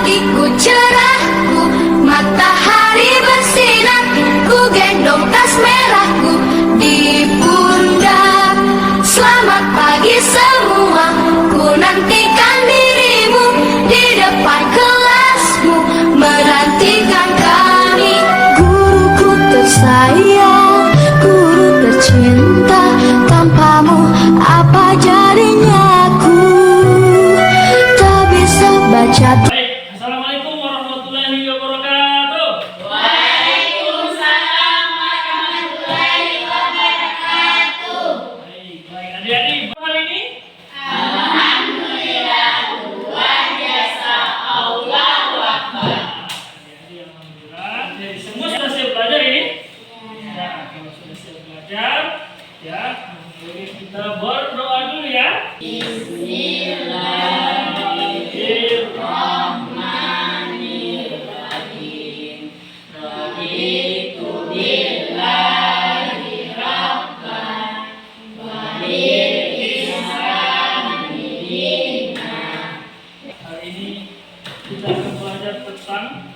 hatiku cerahku, matahari bersinar, ku gendong tas merahku di pundak. Selamat pagi semua, ku nantikan dirimu di depan kelasmu, menantikan kami. Guruku tersayang, guru tercinta, tanpamu apa jadinya aku, tak bisa baca. Baik, Assalamualaikum warahmatullahi wabarakatuh. Waalaikumsalam warahmatullahi wabarakatuh. Baik, adik-adik, hari ini Alhamdulillah, luar biasa, Allahu Akbar. adik-adik, alhamdulillah. Jadi semua sudah siap belajar ini? Ya, kalau sudah siap belajar, ya, jadi kita berdoa dulu ya. Bismillahirrahmanirrahim. Raditu billahi rabban wa bil islami dinan. Hari ini kita akan belajar tentang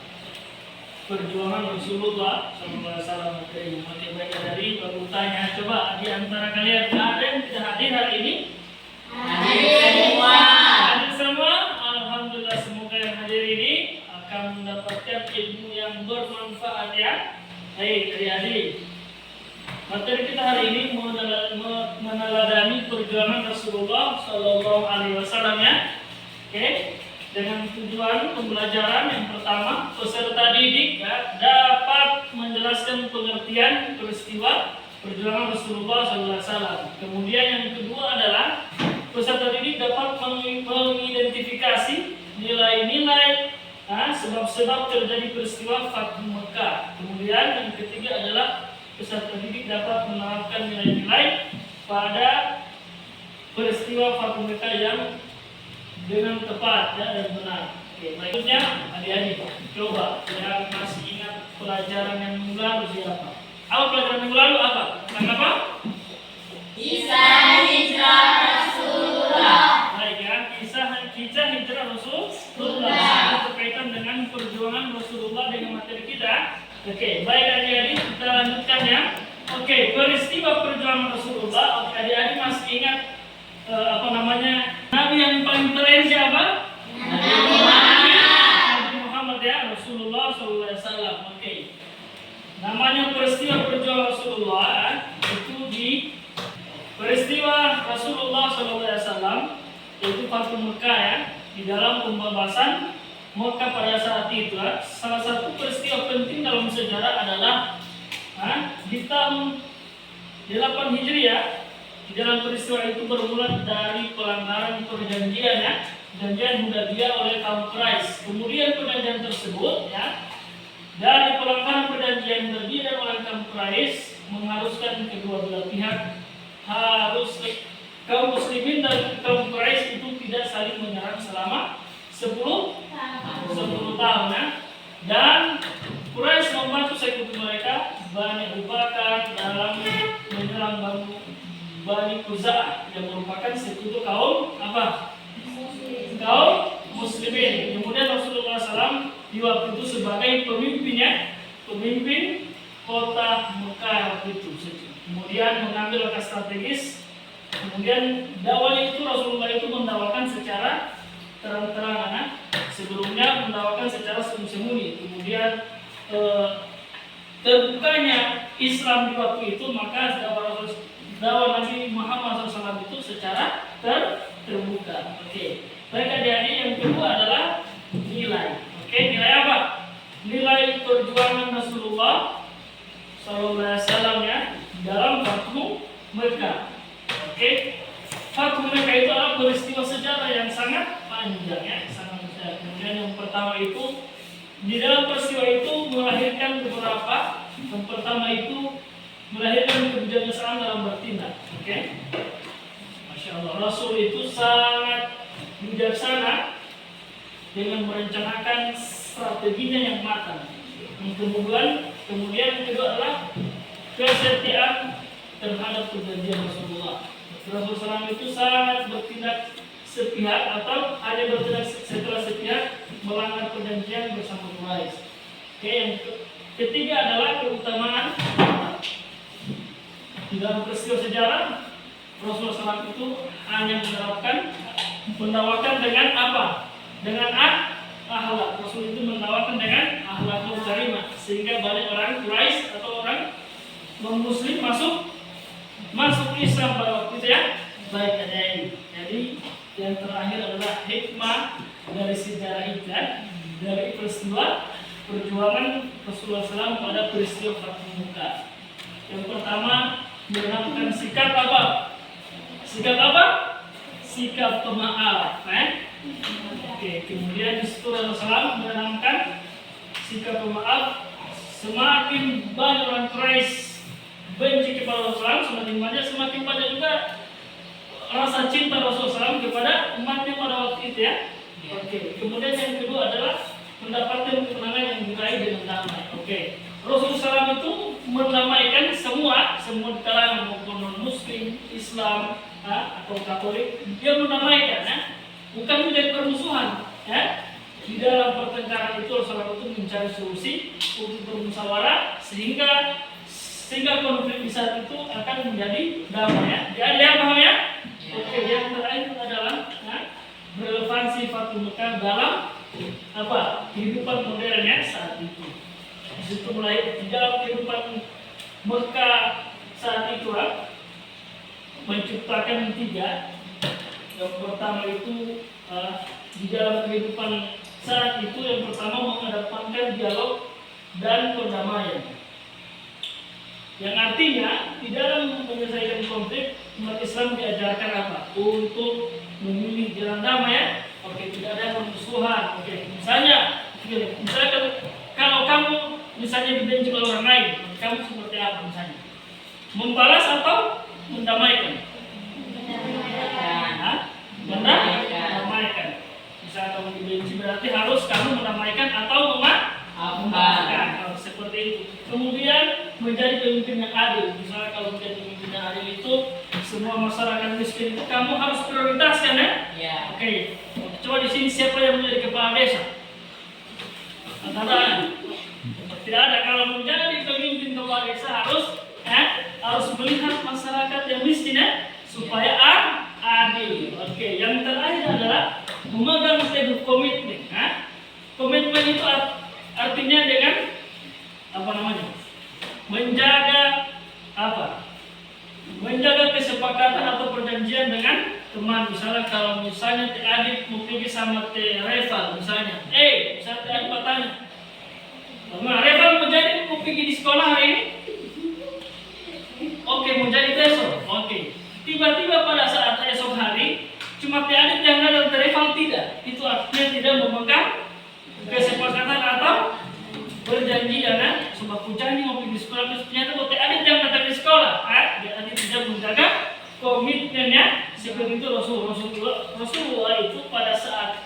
perjuangan Rasulullah SAW. Oke, baik dari bertanya, coba di antara kalian ada yang tidak hadir hari ini? Hadir semua. Hadir semua? Alhamdulillah, semoga yang hadir ini akan mendapatkan ilmu yang bermanfaat ya. Baik, adik-adik, materi kita hari ini meneladani perjuangan Rasulullah Shallallahu Alaihi Wasallam ya. Oke, dengan tujuan pembelajaran yang pertama, peserta didik ya, dapat menjelaskan pengertian peristiwa perjuangan Rasulullah SAW. Kemudian yang kedua adalah peserta didik dapat mengidentifikasi nilai-nilai sebab-sebab terjadi peristiwa Fathu Mekah. Kemudian yang ketiga adalah peserta didik dapat menerapkan nilai-nilai pada peristiwa Fathu Mekah yang dengan tepat ya, dan benar. Oke, berikutnya adik-adik coba yang masih ingat pelajaran yang minggu lalu siapa? Apa pelajaran minggu lalu apa? Tentang apa? Kisah hijrah Rasulullah. Baik ya, kisah hijrah Rasulullah berkaitan dengan perjuangan Rasulullah dengan materi kita. Oke, baik adik-adik, kita lanjutkan ya. Oke, peristiwa perjuangan Rasulullah. Oke, adik-adik masih ingat Nabi yang paling keren siapa? Nabi Muhammad ya, Rasulullah SAW. Oke, namanya peristiwa perjuangan Rasulullah itu di peristiwa Rasulullah SAW, yaitu Fathu Mekah ya, di dalam pembebasan Mekah pada saat itu ya. Salah satu peristiwa penting dalam sejarah adalah di tahun 8 Hijriah. Di dalam peristiwa itu bermula dari pelanggaran perjanjian ya, perjanjian Hudaybiyah oleh kaum Quraisy. Kemudian perjanjian tersebut ya, dari pelanggaran perjanjian Hudaybiyah oleh kaum Quraisy mengharuskan kedua belah pihak harus kaum muslimin dan kaum Quraisy itu tidak saling menyerang selama 10 tahun ya. Dan Quraisy membantu sekutu mereka Bani Abu Bakar dalam menyerang Bani Khuza'ah yang merupakan sekutu kaum apa? Kaum muslimin. Kemudian Rasulullah SAW di waktu itu sebagai pemimpin kota Mekah waktu itu. Kemudian mengambil langkah strategis. Kemudian dakwahnya itu Rasulullah itu mendakwakan secara terang-terangan. Sebelumnya mendakwakan secara sembunyi-sembunyi. Kemudian terbukanya Islam di waktu itu, maka dakwah Nabi Muhammad SAW itu secara terbuka. Oke, baik adik-adik, yang kedua adalah nilai. Oke, nilai apa? Nilai perjuangan Rasulullah SAW ya dalam Fathu Mekah. Oke, Fathu Mekah itu adalah peristiwa sejarah yang sangat panjang ya, sangat besar. Kemudian yang pertama itu di dalam peristiwa itu melahirkan beberapa. Yang pertama itu melahirkan kebijaksanaan dalam bertindak. Oke, Masya Allah, Rasul itu sangat bijaksana dengan merencanakan strateginya yang matang. Kemudian yang kedua adalah kesetiaan terhadap perjanjian Rasulullah. Rasulullah SAW itu sangat bertindak sepihak atau hanya bertindak setelah sepihak melanggar perjanjian bersama Quraisy. Oke, yang ketiga adalah keutamaan di dalam peristiwa sejarah Rasulullah SAW itu hanya mendawakan dengan apa? Dengan akhlak. Rasul itu mendawakan dengan akhlakul karimah, sehingga banyak orang Quraisy atau orang non-muslim masuk Islam pada waktu itu ya. Baik, ada ini. Jadi yang terakhir adalah hikmah dari sejarah itu, dari peristiwa perjuangan Rasulullah SAW pada peristiwa Fathu Makkah. Yang pertama, menanamkan sikap apa? Sikap apa? Sikap pemaaf. Oke, kemudian di situ Rasulullah SAW menanamkan sikap pemaaf. Semakin banyak orang Quraisy benci kepada Rasulullah, semakin banyak juga rasa cinta Rasulullah SAW kepada umatnya pada waktu itu ya. Oke, kemudian yang kedua adalah mendapatkan kemenangan yang diraih dengan damai. Oke, Rasulullah SAW itu mendamaikan semua kalangan, maupun non-muslim, Islam atau Katolik. Dia mendamaikan ya, bukan menjadi permusuhan ya. Di dalam pertengkaran itu Rasulullah itu mencari solusi untuk bermusyawarah sehingga konflik di saat itu akan menjadi damai ya. Dia paham ya? Oke, yang terakhir adalah relevansi Fathu Makkah dalam apa? Kehidupan modern ya saat itu. Di situ mulai di dalam kehidupan Mekah saat itu menciptakan tiga. Yang pertama itu di dalam kehidupan saat itu yang pertama mengedepankan dialog dan perdamaian. Yang artinya di dalam menyelesaikan konflik umat Islam diajarkan apa? Untuk memilih jalan damai ya. Oke, tidak ada permusuhan. Oke, misalnya kalau kamu misalnya dibenci oleh orang lain, kamu seperti apa misalnya? Membalas atau mendamaikan? Mendamaikan. Misalnya kamu dibenci berarti harus kamu mendamaikan atau memaafkan. Seperti itu. Kemudian menjadi pemimpin yang adil. Misalnya kalau menjadi pemimpin yang adil itu semua masyarakat miskin itu kamu harus prioritaskan ya. Oke. Coba di sini siapa yang menjadi kepala desa? Tidak ada. Kalau menjadi pemimpin kepala desa harus melihat masyarakat yang miskin ya, supaya adil. Oke. Yang terakhir adalah memegang teguh komitmen. Komitmen itu artinya dengan menjaga kesepakatan atau perjanjian dengan teman. Misalnya kalau misalnya Teh Adit mau pergi sama Teh Reval misalnya, misalnya Teh Adit bertanya, Reval mau pergi di sekolah hari ini? Oke, mau jadi besok. Oke. Tiba-tiba pada saat esok hari cuma Teh Adit yang ada, Teh Reval tidak. Itu artinya tidak memegang kesepakatan atau berjanjian sebab janji mau pergi sekolah, ternyata Teh Adit yang datang di sekolah, Teh Adit tidak menjaga komitmennya. Seperti itu Rasulullah itu pada saat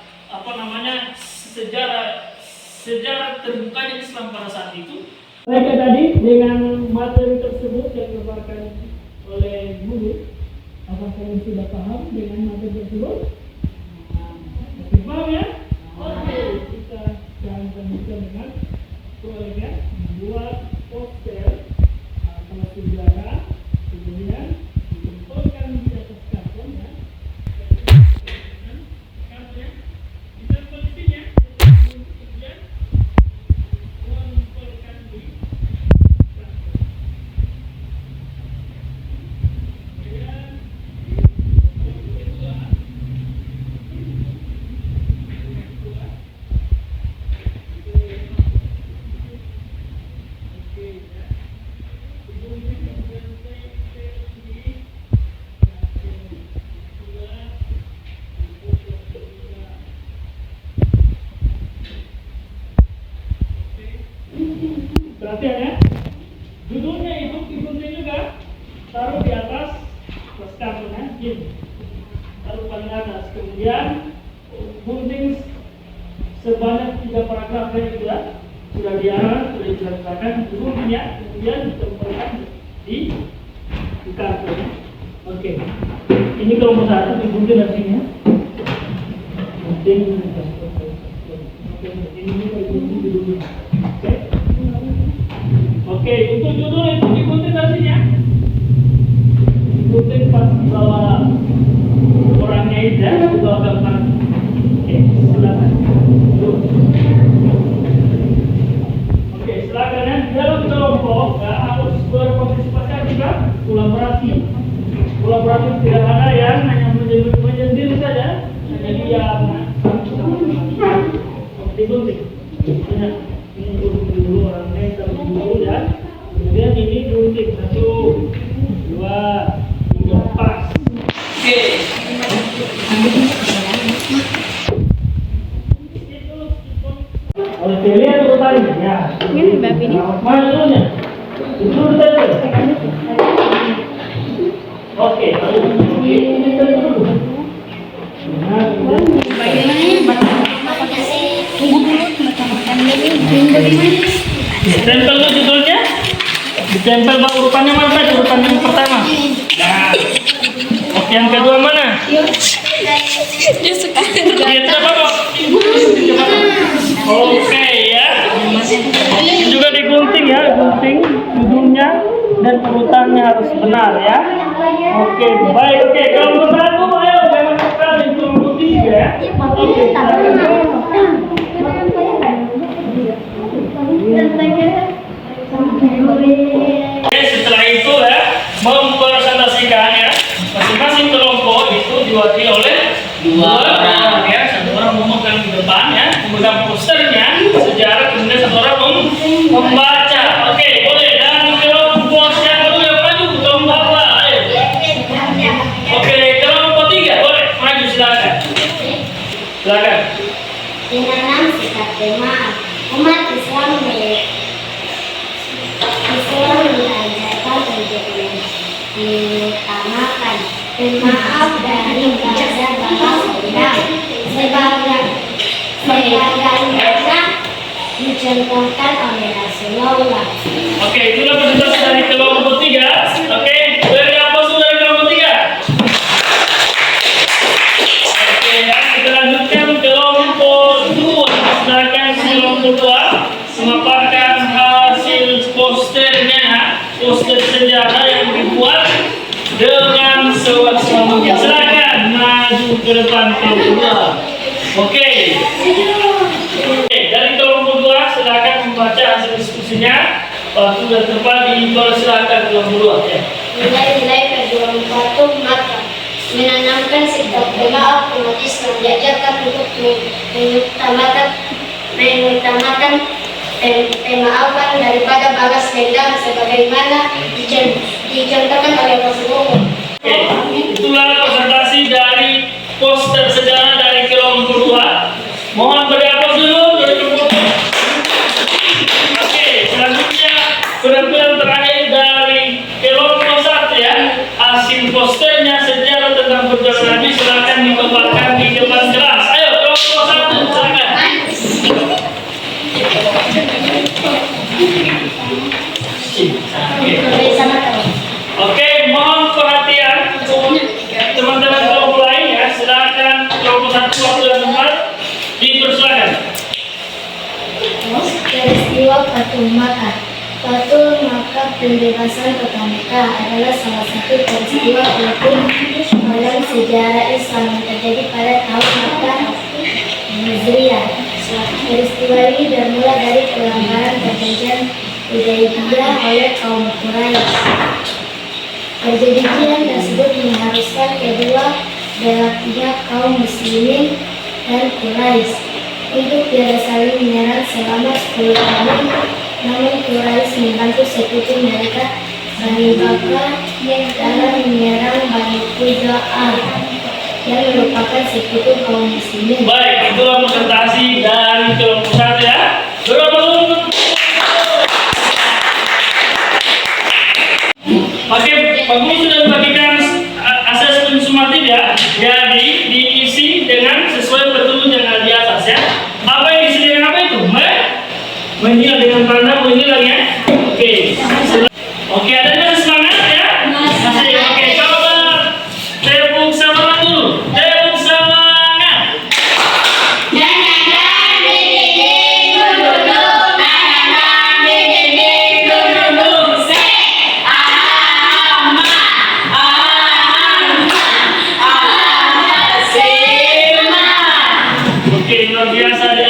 sejarah terbukanya Islam pada saat itu. Mereka tadi dengan materi tersebut yang dipaparkan oleh guru, apakah kalian sudah paham dengan materi tersebut? Oke, paham ya? Oke, kita akan lanjutkan dengan proyeknya membuat poster atau sejarah, kemudian dikumpulkan di atas karton ya. Kartonnya di dalam posisinya, kemudian mengumpulkan di karton. Kemudian perhatian ya, judulnya itu digunting juga, taruh di atas kertas kartonnya, gini, taruh paling atas, kemudian gunting sebanyak 3 paragraf itu ya, sudah dijelaskan judulnya, kemudian ditempelkan di karton. Oke, ini kelompok 1 digunting dari sini ya. Oke, untuk judul itu diikuti pastinya. Ikutin pas bawah orangnya itu ya, di bawah gambar. Oke, silakan. Oke, silakan ya. Dalam kelompok ya, harus berpartisipasi juga, kolaborasi. Kolaborasi tidak ada yang hanya menyendiri saja, hanya diam. Digunting. Ini gunting dulu orangnya, taruh dulu ya. Kemudian ini gunting 1, 2, 3, pas. Oke. Harus dilihat urutannya ya. Ini Mbak Vini. Mana dulunya? Dulu saja. Oke, lalu ini dulu. Nah, ditempel dulu judulnya. Ditempel bang urutannya mana tadi? Urutan yang pertama. Nah. Oke, yang kedua mana? Dia suka. Dia apa kok? Oke ya. Ini juga digunting ya, gunting judulnya dan urutannya harus benar ya. Oke, baik. Oke, kelompok 1 ayo jangan sekali kelompok 3 ya. Oke, Oke, setelah itu ya mempresentasikan ya masing-masing kelompok itu diwakili oleh dua orang ya, satu orang ngomongkan di depan ya, memegang posternya sejarah, kemudian satu orang membaca. Oke, boleh. Dan kelompok siapa dulu yang maju? Kelompok apa? Ayo. Oke, kelompok 3 boleh maju, silakan. Silakan. Dengan sikap pemaaf, umat Islam mengajarkan untuk mengutamakan pemaaf dari bahasa dendam sebagai mereka dicontohkan oleh Rasulullah. Oke, itulah presentasi dari kelompok 3. Oke, dari apa sudah dari kelompok 3? Oke, ya, kita lanjutkan kelompok 2. Silakan kelompok 2 memaparkan hasil posternya, poster sejarah yang dibuat dengan sewaktu mungkin. Silakan maju ke depan kelompok 2. Oke. Dari kelompok 2 silakan membaca hasil diskusinya. Waktu dan tempat dipersilakan kelompok 2 ya. Nilai-nilai perjuangan patuh maka menanamkan sikap pemaaf umat Islam, diajarkan untuk mengutamakan pemaafan daripada balas dendam sebagaimana dicontohkan oleh Rasulullah. Oke, itulah presentasi dari poster sejarah dari kelompok 2. Mohon beri aplaus dulu dari kelompok 2. Oke, selanjutnya penampilan terakhir dari kelompok 1 ya. Hasil posternya sejarah tentang perjalanan Nabi silakan dikembangkan di depan kelas. Ayo kelompok 1 silakan. Oke, mohon perhatian teman-teman kelompok lain ya. Silakan kelompok 1 waktu dan tempat dipersilakan. Peristiwa Fatul Makkah. Fatul Makkah, pembebasan kota Mekah, adalah salah satu peristiwa penting dalam sejarah Islam yang terjadi pada tahun Makkah Hijriah. Peristiwa ini bermula dari pelanggaran perjanjian Hudaybiyah oleh kaum Quraisy. Perjanjian tersebut mengharuskan kedua belah pihak kaum muslimin dan Quraisy untuk tidak saling menyerang selama 10 tahun. Namun Quraisy membantu sekutu mereka Bani Bakar dalam menyerang Bani Khuza'ah yang merupakan sekutu kaum muslimin. Baik, itulah presentasi dari kelompok 1 ya. Berapa? Oke, Pak Guru sudah membagikan asesmen sumatif ya. Jadi diisi dengan sesuai petunjuk yang ada di atas ya. Apa yang diisi dengan apa itu? Menyilang dengan tanda menyilang ya. Oke. Oke, ada yang semangat ya? Masih. Oke, coba tepuk semangat dulu. Tepuk semangat.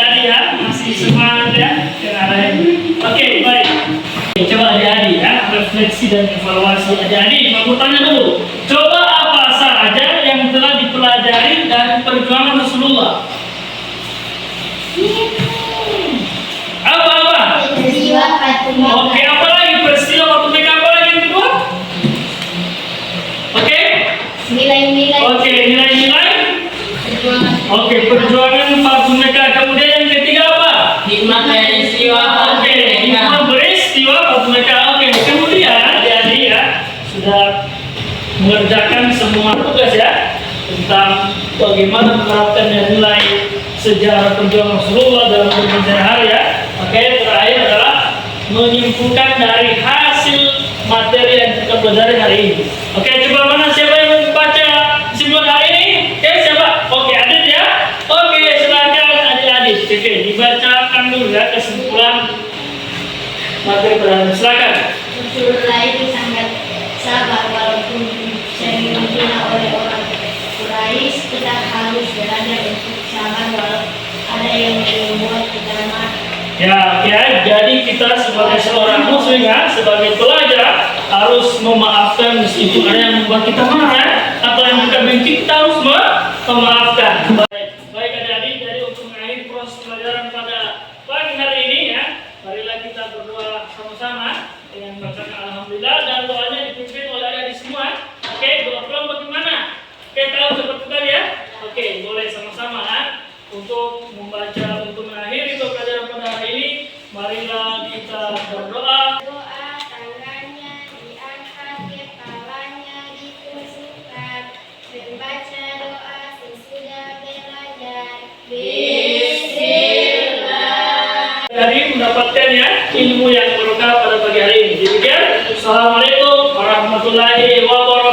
adik-adik ya, masih semangat ya. Oke, baik. Coba adik-adik ya, refleksi dan evaluasi adik-adik. Aku tanya dulu, coba apa saja yang telah dipelajari dari perjuangan Rasulullah? Apa-apa? Peristiwa Fatimah. Oke, apa lagi? Peristiwa waktu mereka apa lagi yang kedua? Oke? Nilai-nilai. Oke, nilai-nilai. Perjuangan. Oke, perjuangan Fatimah mereka. Kemudian yang ketiga apa? Hikmah peristiwa Oke, hikmah peristiwa waktu mereka. Oke, kemudian adik-adik ya sudah mengerjakan semua tugas ya tentang bagaimana menerapkan nilai sejarah perjuangan Rasulullah dalam kehidupan sehari-hari ya. Oke, terakhir adalah menyimpulkan dari hasil materi yang kita pelajari hari ini. Oke, coba mana siapa yang membaca kesimpulan hari ini? Oke, siapa? Oke, Adit ya. Oke, silakan adik-adik. Oke, dibacakan dulu ya kesimpulan materi pada hari ini. Silakan. Rasulullah itu sangat sabar walaupun sering dihina oleh orang Quraisy. Kita harus belajar untuk sabar walau ada yang membuat kita marah. Ya, oke. Jadi kita sebagai seorang muslim ya, sebagai pelajar harus memaafkan meskipun ada yang membuat kita marah atau yang kita benci, kita harus memaafkan. Baik adik-adik, jadi untuk mengakhiri proses pelajaran pada pagi hari ini ya, marilah kita berdoa sama-sama dengan bacaan alhamdulillah dan doanya dipimpin oleh adik-adik semua. Oke, doa pulang bagaimana? Oke, tahu seperti tadi ya? Oke, boleh sama-sama ya. Untuk membaca, untuk mengakhiri pelajaran pada hari ini, marilah kita berdoa. Doa tangannya diangkat, kepalanya ditusukkan, membaca doa sesudah belajar. Bismillah. Jadi mendapatkan ya ilmu yang berkah pada pagi hari ini. Demikian, assalamualaikum warahmatullahi wabarakatuh.